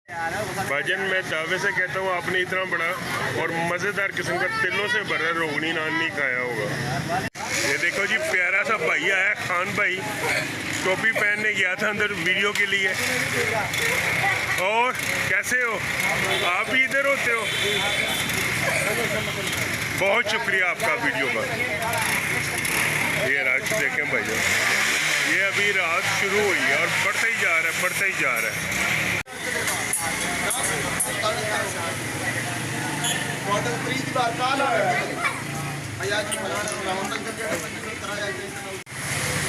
भाईजान मैं दावे से कहता हूँ आपने इतना बड़ा और मज़ेदार किस्म का तिलों से भरा रोगनी नान नहीं खाया होगा। ये देखो जी, प्यारा सा भाई आया, खान भाई टोपी पहनने गया था अंदर वीडियो के लिए। और कैसे हो आप भी इधर होते हो? बहुत शुक्रिया आपका वीडियो का। ये रात देखें भाईजान, ये अभी रात शुरू हुई है और बढ़ता ही जा रहा है, बढ़ता ही जा रहा है।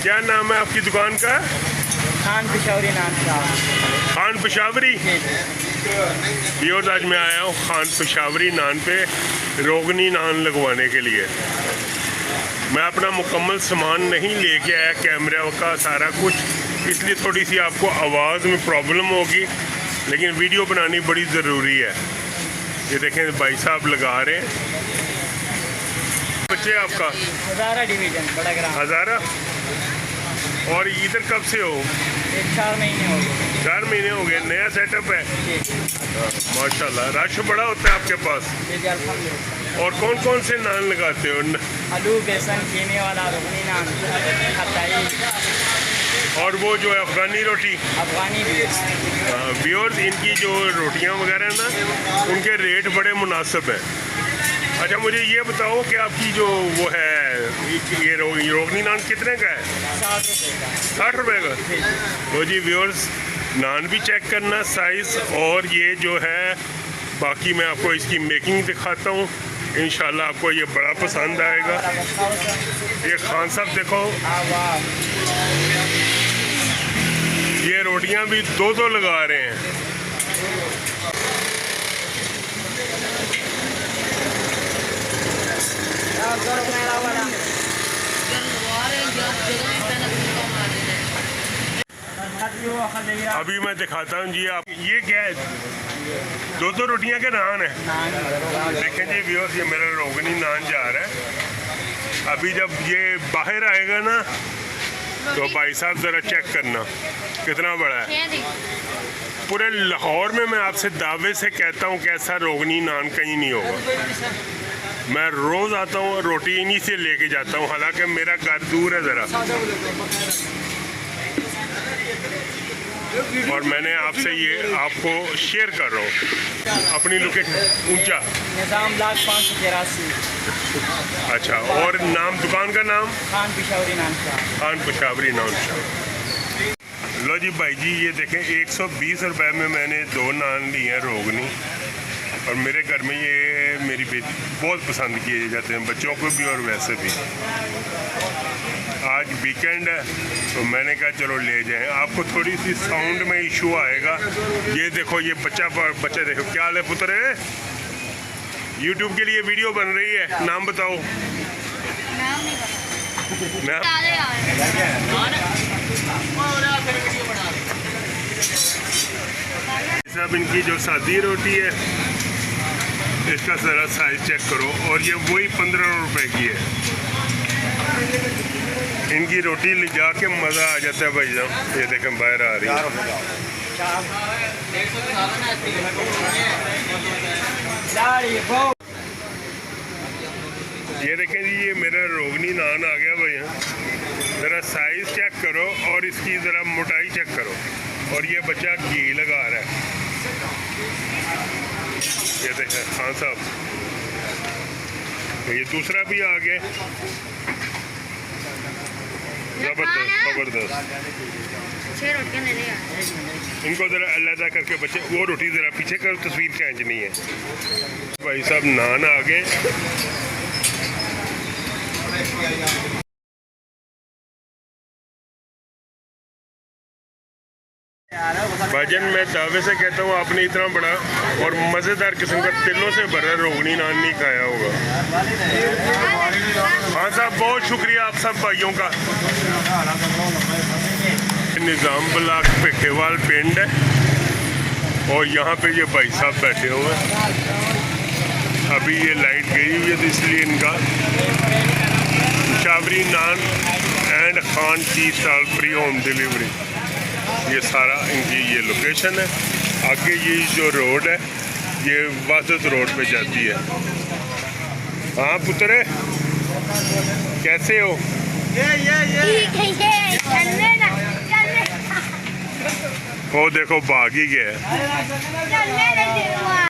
क्या नाम है आपकी दुकान का? खान पेशावरी नान का। खान पेशावरी। आज मैं आया हूँ खान पेशावरी नान पे रोगनी नान लगवाने के लिए। मैं अपना मुकम्मल सामान नहीं लेके आया, कैमरा का सारा कुछ, इसलिए थोड़ी सी आपको आवाज़ में प्रॉब्लम होगी, लेकिन वीडियो बनानी बड़ी ज़रूरी है। ये देखें भाई साहब लगा रहे हैं। बच्चे आपका? हज़ारा डिवीज़न, बड़ा ग्राम। हज़ारा। और इधर कब से हो? 4 महीने हो गए। 4 महीने हो गए। नया सेटअप है? माशाल्लाह। रश बड़ा होता है आपके पास? और कौन कौन से नान लगाते हो? आलू, बेसन, कीमे वाला रोगनी नान, खटाई, और वो जो है अफगानी रोटी, अफगानी भी। व्यूअर्स, इनकी जो रोटियां वगैरह ना, उनके रेट बड़े मुनासिब हैं। अच्छा मुझे ये बताओ कि आपकी जो वो है ये रोगनी नान कितने का है? 60 रुपये का। तो जी व्यूअर्स, नान भी चेक करना साइज़, और ये जो है बाकी मैं आपको इसकी मेकिंग दिखाता हूँ। इंशाल्लाह आपको ये बड़ा पसंद आएगा। ये खान साहब देखो, ये रोटियां भी दो लगा रहे हैं। अभी मैं दिखाता हूँ जी आप, ये क्या है? दो रोटियां के नान है। देखें जी व्यूअर्स, ये मेरा रोगनी नान जा रहा है। अभी जब ये बाहर आएगा ना, तो भाई साहब ज़रा चेक करना कितना बड़ा है। पूरे लाहौर में मैं आपसे दावे से कहता हूँ कि ऐसा रोगनी नान कहीं नहीं होगा। मैं रोज़ आता हूँ, रोटी इन्हीं से लेके जाता हूँ, हालांकि मेरा घर दूर है ज़रा। और मैंने आपसे ये आपको शेयर कर रहा हूँ अपनी लोकेशन। ऊंचा निज़ाम ब्लॉक 583। अच्छा, और नाम दुकान का नाम? खान पेशावरी नान का। खान पेशावरी नान का। लो जी भाई जी, ये देखें 120 रुपए में मैंने 2 नान लिए हैं रोगनी, और मेरे घर में ये मेरी बेटी बहुत पसंद किए जाते हैं, बच्चों को भी और वैसे भी। आज वीकेंड है तो मैंने कहा चलो ले जाएं। आपको थोड़ी सी साउंड में इशू आएगा। ये देखो, ये बच्चा देखो, क्या हाल है पुत्र है? यूट्यूब के लिए वीडियो बन रही है, नाम बताओ। नाम नहीं पता। सब इनकी जो सादी रोटी है, इसका ज़रा साइज चेक करो, और ये वही 15 रुपए की है। इनकी रोटी ले जाके मज़ा आ जाता है भाई साहब। ये देखें बाहर आ रही है। ये देखें जी, ये मेरा रोगनी नान आ गया भाई। ज़रा साइज़ चेक करो और इसकी ज़रा मोटाई चेक करो, और ये बच्चा घी लगा रहा है। ये देखें खान साहब, ये दूसरा भी आ गया। ज़बरदस्त। 6 रोटियां ले लिया। इनको ज़रा अलग करके बच्चे, वो रोटी ज़रा पीछे कर, तस्वीर खींचनी है। भाई साहब नान आ गए। भाईजान मैं दावे से कहता हूँ आपने इतना बड़ा और मज़ेदार किस्म का तिलों से भरा रोगनी नान नहीं खाया होगा। हाँ साहब, बहुत शुक्रिया आप सब भाइयों का। निज़ाम ब्लॉक पे खेवाल पिंड है, और यहाँ पे ये भाई साहब बैठे हुए हैं। अभी ये लाइट गई हुई है, तो इसलिए इनका Peshawari naan and Khan tea stall free home delivery, ये सारा इनकी ये लोकेशन है। आगे ये जो रोड है ये वासत रोड पे जाती है। हाँ पुत्र कैसे हो? ठीक है ये चलने ना चलने वो देखो भाग ही गया है। चलने ना देवा